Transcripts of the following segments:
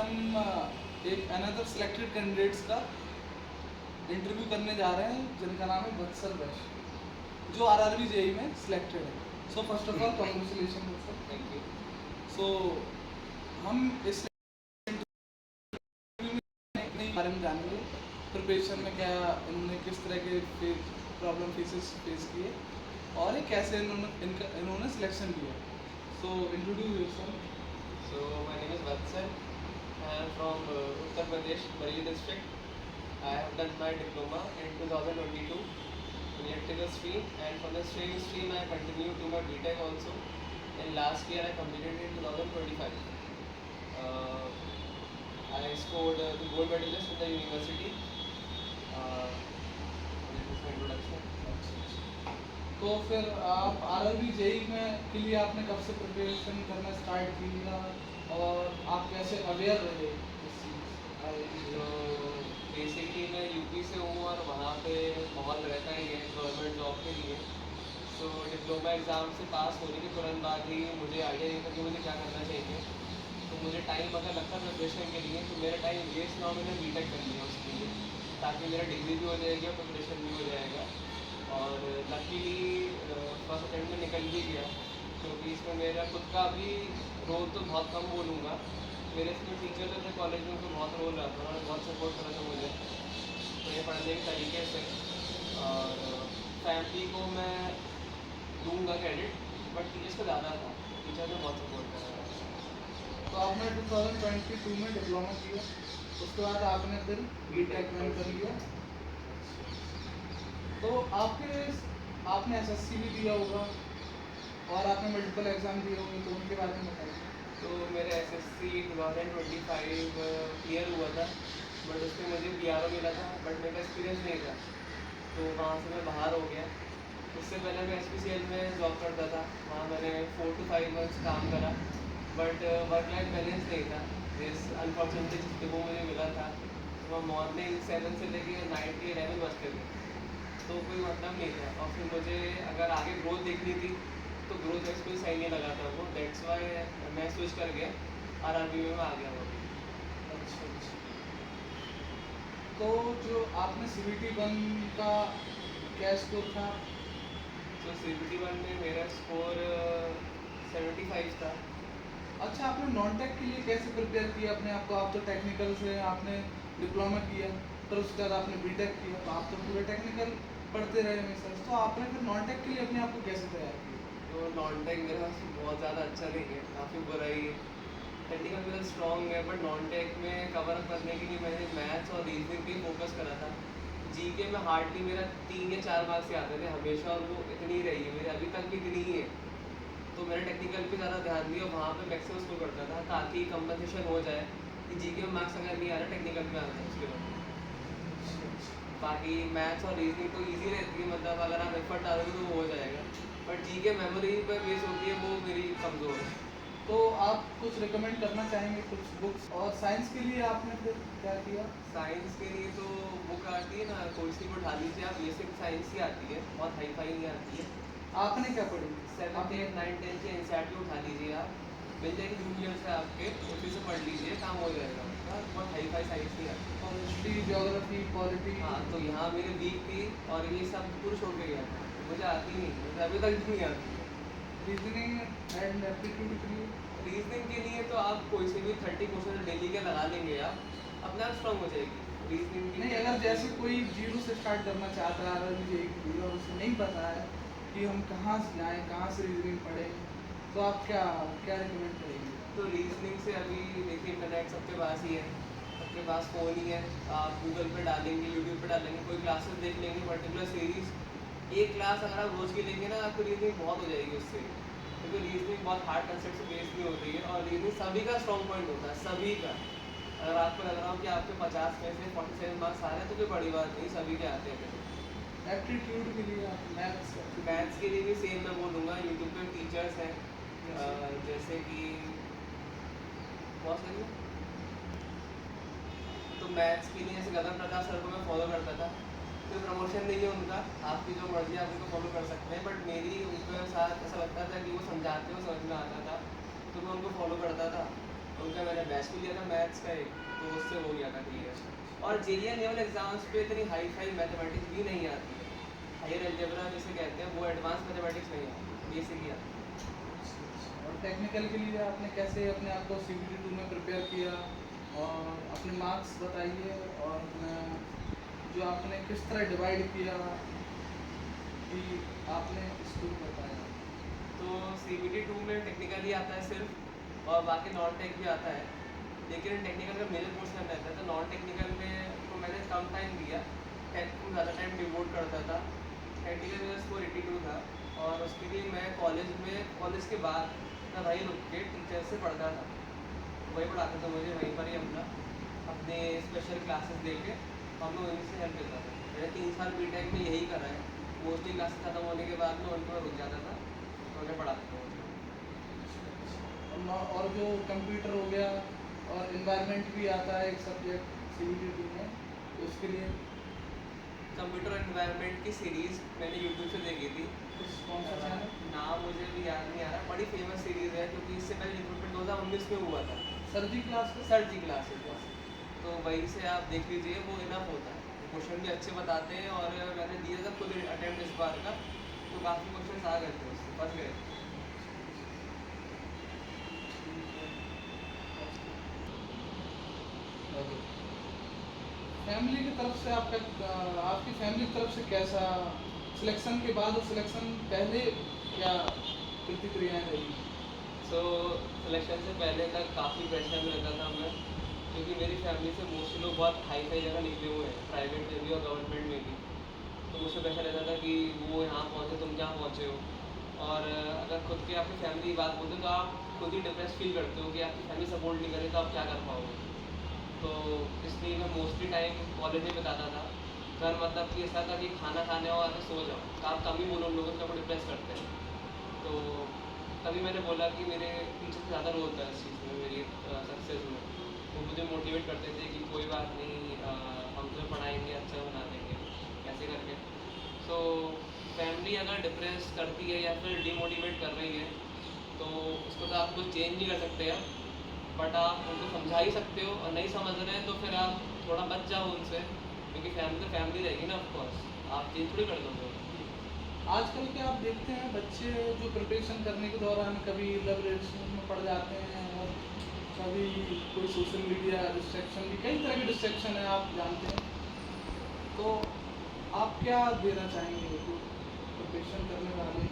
हम एक another selected candidates का इंटरव्यू करने जा रहे हैं जिनका नाम है वत्सल वैश्य, जो आरआरबी जेई में सिलेक्टेड है। So first of all congratulation Vatsal. Thank you. So हम इस बारे में जानेंगे, प्रिपरेशन में क्या इन्होंने किस तरह के प्रॉब्लम फेस किए और ये कैसे इन्होंने सिलेक्शन किया। So introduce yourself. So my name is Vatsal. I am from Uttar Pradesh, Bareilly district. I have done my diploma in 2022 in electrical stream, and from the same stream I continued to my BTech also. And last year I completed in 2025. Uh, I scored the gold medalist in the university. This is my introduction. तो फिर आप RRB JE में के लिए आपने कब से preparation करना स्टार्ट किया और आप कैसे अवेयर रहे इस चीज़? तो बेसिकली मैं यूपी से हूँ और वहाँ पे माहौल रहता ही है गवर्नमेंट जॉब के लिए। तो डिप्लोमा एग्ज़ाम से पास होने के तुरंत बाद ही मुझे आइडिया नहीं था कि मुझे क्या करना चाहिए। तो मुझे टाइम अगर लगता प्रिपरेशन के लिए तो मेरा टाइम वेस्ट ना हो, मैंने बीटेक कर लिया उसके लिए, ताकि मेरा डिग्री भी हो जाएगी और प्रिपरेशन भी हो जाएगा। और लकीली फर्स्ट अटेम्प्ट में निकल भी गया, क्योंकि इसमें मेरा खुद का भी रोल तो बहुत कम बोलूँगा। मेरे इसमें टीचर थे कॉलेज में, उनको बहुत रोल रहा था, उन्होंने बहुत सपोर्ट करा था मुझे मेरे पढ़ने के तरीके से। और फैमिली को मैं दूंगा क्रेडिट, बट टीचर्स का ज़्यादा था, टीचर ने बहुत सपोर्ट करा। तो आपने 2022 में डिप्लोमा किया, उसके बाद आपने फिर बीटेक में कर लिया। तो आपने एसएससी भी दिया होगा और आपने मल्टीपल एग्जाम दिए होंगे, तो उनके बारे में बताइए। तो मेरा एसएससी 2025 क्लियर हुआ था, बट उसमें मुझे पीआरओ मिला था, बट मेरा एक्सपीरियंस नहीं था, तो वहाँ से मैं बाहर हो गया। उससे पहले मैं एचपीसीएल में जॉब करता था, वहाँ मैंने 4 to 5 मंथ्स काम करा, बट वर्क लाइफ बैलेंस नहीं था। जिस अनफॉर्चुनेटली जिस डिपो मुझे मिला था, तो वहाँ मॉर्निंग 7 से लेके नाइट के 11 बजते थे, तो कोई मतलब नहीं था। और फिर मुझे अगर आगे ग्रोथ देखनी थी तो ग्रोथ वाइज कोई सही नहीं लगा था वो, दैट्स वाई मैं स्विच कर गया, आरआरबी में मैं आ गया वो। अच्छा अच्छा। तो जो आपने सीबीटी 1 का क्या स्कोर था? तो सीबीटी 1 में मेरा स्कोर 75 था। अच्छा, आपने नॉन टेक के लिए कैसे प्रिपेयर किया अपने आप को? आप तो टेक्निकल से आपने डिप्लोमा किया, फिर उसके बाद आपने बीटेक किया, तो आप तो पूरे टेक्निकल पढ़ते रहे हमेशा, तो आपने फिर नॉन टेक के लिए अपने आप को कैसे तैयार किया? तो नॉन टेक मेरा बहुत ज़्यादा अच्छा नहीं है, काफ़ी बुरा ही है। टेक्निकल मेरा स्ट्रॉन्ग है, बट नॉन टेक में कवर अप करने के लिए मैंने मैथ्स और रीजनिंग पे फोकस करा था। जीके में हार्डली मेरा 3 या 4 मार्क्स से आते थे हमेशा, और वो इतनी ही रही है मेरे, अभी तक भी इतनी ही है। तो मैंने टेक्निकल पे ज़्यादा ध्यान दिया, वहाँ पे मैक्सिमम स्कोर करता था, ताकि कंपनसेशन हो जाए कि जीके में मार्क्स अगर नहीं आ रहा टेक्निकल में आ रहा है उसके बाद। बाकी मैथ्स और रीजनिंग तो ईजी रहती है, मतलब अगर आप एफर्ट डालोगे तो वो हो जाएगा, बट जीके मेमोरी पर बेस होती है, वो मेरी कमज़ोर है। तो आप कुछ रिकमेंड करना चाहेंगे कुछ बुक्स? और साइंस के लिए आपने फिर क्या किया? साइंस के लिए तो बुक आती है ना, कोई सी भी उठा लीजिए आप, बेसिक साइंस ही आती है, बहुत हाई फाई नहीं आती है। आपने क्या पढ़ी? 7, 8, 9, 10 के एनसीईआरटी उठा लीजिए आप, मिल जाएगी जूनियर से आपके, उसी से पढ़ लीजिए, काम हो जाएगा आपका, बहुत हाई फाई साइंस नहीं आती। और हिस्ट्री, ज्योग्राफी, पॉलिटी? हाँ, तो यहाँ मेरी वीक थी और ये सब पूरा छोड़ के गया था, मुझे आती नहीं, मुझे अभी तक नहीं आती है। रीजनिंग एंड एप्टीट्यूड के लिए? रीजनिंग के लिए तो आप कोई से भी 30 क्वेश्चन डेली के लगा लेंगे, आप अपने आप स्ट्रॉन्ग हो जाएगी रीजनिंग की। नहीं, अगर जैसे कोई जीरो से स्टार्ट करना चाहता है अगर मुझे एक वीडियो और उसे नहीं पता है कि हम कहाँ से जाएँ, कहाँ से रीजनिंग पढ़ें, तो आप क्या क्या रिकमेंड करेंगे? तो रीजनिंग से अभी देखिए इंटरनेट सबके पास ही है, सबके पास फ़ोन ही है, आप गूगल पे डालेंगे, यूट्यूब पे डालेंगे, कोई क्लासेस देख लेंगे, पर्टिकुलर सीरीज़, एक क्लास अगर आप रोज़ की लेंगे ना, आपको रीजनिंग बहुत हो जाएगी उससे, क्योंकि रीजनिंग बहुत हार्ड कंसेप्ट से बेस्ड नहीं होती है, और रीजनिंग सभी का स्ट्रॉन्ग पॉइंट होता है, सभी का। अगर आपको लग रहा हो कि आपके 50 में से 47 मार्क्स आ रहे हैं तो कोई बड़ी बात नहीं, सभी के आते हैं। एप्टीट्यूड के लिए आप मैथ्स? मैथ्स के लिए भी सेम मैं बोलूँगा, यूट्यूब पे टीचर्स हैं, जैसे कि बहुत सारी, तो मैथ्स के लिए जैसे गगन प्रकाश सर को मैं फॉलो करता था, कोई प्रमोशन नहीं है उनका, आपकी जो मर्जी आप उनको फॉलो कर सकते हैं, बट मेरी उनके साथ ऐसा लगता था कि वो समझाते हुए समझ में आता था, तो मैं उनको फॉलो करता था। उनका मैंने बैच भी लिया था मैथ्स का एक, तो उससे हो गया था क्लियर। और जेईई लेवल एग्जाम्स पे इतनी हाई फाई मैथमेटिक्स भी नहीं आती है, हायर अलजेब्रा जिसे कहते हैं, वो एडवांस मैथमेटिक्स नहीं आती, बेसिक ही आती है। और टेक्निकल के लिए आपने कैसे अपने आप को CBT 2 में प्रिपेयर किया, और अपने मार्क्स बताइए, और अपना जो आपने किस तरह डिवाइड किया कि आपने इसको बताया। तो CBT 2 में टेक्निकली आता है सिर्फ, और बाकी नॉन टेक भी आता है, लेकिन टेक्निकल का मेजर पोर्शन रहता है, तो नॉन टेक्निकल में तो मैंने कम टाइम दिया, टेक को ज़्यादा टाइम डिवोट करता था। टेक्निकल में स्कोर 82 था, और उसके लिए मैं कॉलेज के बाद मैं वहीं रुक के टीचर से पढ़ता था, वही पढ़ाते थे मुझे वहीं पर ही अपना अपने स्पेशल क्लासेस लेके, हम लोग उन्हीं से हेल्प लेता था। मैंने 3 साल बीटेक में यही करा है, मोस्टली क्लासेस खत्म होने के बाद में उनको रुक जाता था, तो उन्हें पढ़ाता था। और जो कंप्यूटर हो गया और इन्वायरमेंट भी आता है एक सब्जेक्ट CBT 2 में, तो उसके लिए कंप्यूटर एनवायरनमेंट की सीरीज़ मैंने यूट्यूब से देखी थी, कौन सा चैनल? नाम मुझे भी याद नहीं आ रहा, बड़ी फेमस सीरीज़ है, क्योंकि इससे पहले रिक्रूटमेंट 2019 में हुआ था, सर जी क्लास का? सर जी क्लासेस, तो वहीं से आप देख लीजिए, वो इनफ होता है, क्वेश्चन भी अच्छे बताते हैं, और मैंने दिया था खुद अटेम्प्ट इस बार का, तो काफ़ी क्वेश्चन आ गए थे उससे, फंस गए। फैमिली की तरफ से आपकी फैमिली की तरफ से कैसा सिलेक्शन के बाद और सिलेक्शन पहले क्या प्रतिक्रियाएं रही? सो सिलेक्शन से पहले तक काफ़ी प्रेशर में रहता था मैं, क्योंकि मेरी फैमिली से मोस्टली लोग बहुत हाई फाई जगह निकले हुए हैं, प्राइवेट में भी और गवर्नमेंट में भी, तो मुझसे प्रेशर रहता था कि वो यहाँ पहुँचे, तुम जहाँ पहुँचे हो। और अगर खुद के आपकी फैमिली की बात बोलते हो, तो आप खुद ही डिप्रेस फील करते हो कि आपकी फैमिली सपोर्ट नहीं करे, तो आप क्या कर पाओगे। तो इसलिए मैं मोस्टली टाइम कॉलेज में बिताता था। घर मतलब कि ऐसा था कि खाना खाने और आके सो जाओ, तो आप कम ही बोलो उन लोगों से, आपको डिप्रेस करते हैं। तो तभी मैंने बोला कि मेरे टीचर से ज़्यादा रोल था इस चीज़ में, मेरी सक्सेस में। वो मुझे मोटिवेट करते थे कि कोई बात नहीं, हम तुम्हें पढ़ाएंगे, अच्छा बना देंगे, ऐसे करके। सो फैमिली अगर डिप्रेस करती है या फिर डिमोटिवेट कर रही है, तो उसको तो आप कुछ चेंज नहीं कर सकते आप, बट आप उनको समझा ही सकते हो, और नहीं समझ रहे हैं तो फिर आप थोड़ा बच जाओ उनसे, क्योंकि फैमिली तो फैमिली रहेगी ना, ऑफकोर्स आप चेंज थोड़ी कर दोगे। आजकल के आप देखते हैं बच्चे जो प्रिपरेशन करने के दौरान कभी लव रिलेशन में पड़ जाते हैं, और कभी कोई सोशल मीडिया डिस्ट्रैक्शन, भी कई तरह के डिस्ट्रैक्शन है आप जानते हैं, तो आप क्या देना चाहेंगे जो प्रिपरेशन करने वाले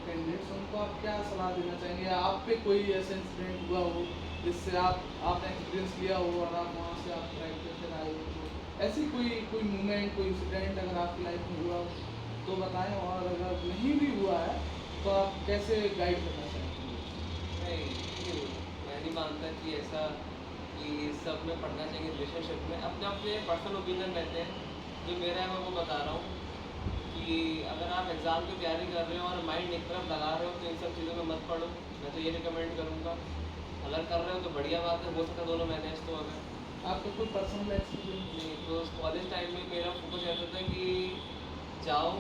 कैंडिडेट्स, उनको आप क्या सलाह देना चाहेंगे, या आप पे कोई ऐसा इंसिडेंट हुआ हो जिससे आपने एक्सपीरियंस लिया हो और आप वहाँ से आप ट्राई करके आए हो, तो ऐसी कोई मूवमेंट, कोई इंसिडेंट अगर आपकी लाइफ में हुआ हो तो बताएं, और अगर नहीं भी हुआ है तो आप कैसे गाइड करना चाहेंगे? नहीं, मैं नहीं मानता कि ऐसा कि सब में पढ़ना चाहिए रिलेशनशिप में, अपने अपने पर्सनल ओपिनियन रहते हैं, जो मेरा है मैं वो बता रहा हूँ, कि अगर आप एग्ज़ाम की तैयारी कर रहे हो और माइंड एक तरफ लगा रहे हो, तो इन सब चीज़ों में मत पढ़ो, मैं तो ये रिकमेंड करूँगा। अगर कर रहे हो तो बढ़िया बात है, हो सकता है दोनों मैनेज तो अगर आपका कोई पर्सनल एक्सपीरियंस? नहीं, तो कॉलेज टाइम में मेरा फोकस रहता था कि जाओ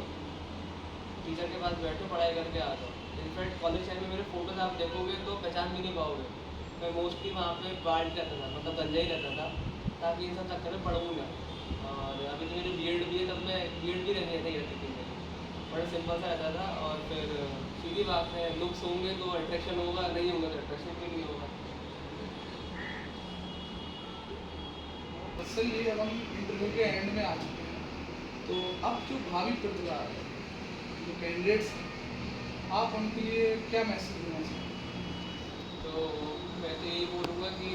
टीचर के पास बैठो, पढ़ाई करके आ जाओ। इनफैक्ट कॉलेज टाइम में मेरे फोटोज आप देखोगे तो पहचान भी नहीं पाओगे, मैं मोस्टली वहाँ पे बाल्ट रहता था, मतलब गंजा ही रहता था, ताकि इन सब चक्कर में पढ़ूँ ना। और अभी तो मेरी बीएड भी है, तब मैं बीएड भी रहने नहीं रहती थी मेरी, बड़ा सिंपल सा रहता था। और फिर सीधी बात है, लुक्स होंगे तो अट्रैक्शन होगा, नहीं होगा तो अट्रैक्शन भी नहीं होगा। चलिए अब हम इंटरव्यू के एंड में आ चुके हैं, तो अब जो भावी प्रतिभा है, जो कैंडिडेट्स हैं, आप उनके लिए क्या मैसेज देना चाहेंगे? तो मैं तो यही बोलूँगा कि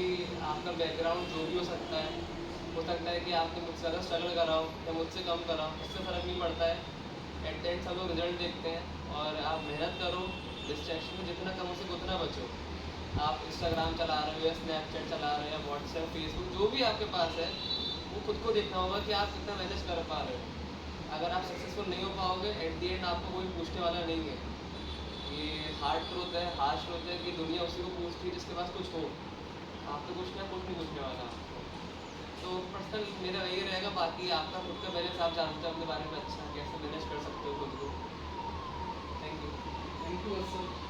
आपका बैकग्राउंड जो भी हो सकता है कि आपने मुझसे ज़्यादा स्ट्रगल करा हो या मुझसे कम करा हो, उससे फ़र्क नहीं पड़ता है। एट द एंड सब लोग रिजल्ट देखते हैं, और आप मेहनत करो, डिस्ट्रैक्शन में जितना कम हो सके उतना बचो। आप इंस्टाग्राम चला रहे हो या स्नैपचैट चला रहे हो या व्हाट्सएप, फेसबुक, जो भी आपके पास है, वो खुद को देखना होगा कि आप कितना मैनेज कर पा रहे हो। अगर आप सक्सेसफुल नहीं हो पाओगे, एट द एंड आपको कोई पूछने वाला नहीं है। ये हार्ड ट्रूथ है, हार्श ट्रूथ है कि दुनिया उसी को पूछती है जिसके पास कुछ हो, आपको कुछ नहीं पूछने वाला आपको। तो पर्सनल मेरा यही रहेगा, बाकी आपका खुद का बैलेंस आप जानते हो अपने बारे में अच्छा, कैसे मैनेज कर सकते हो खुद को। Thank you. Thank you sir.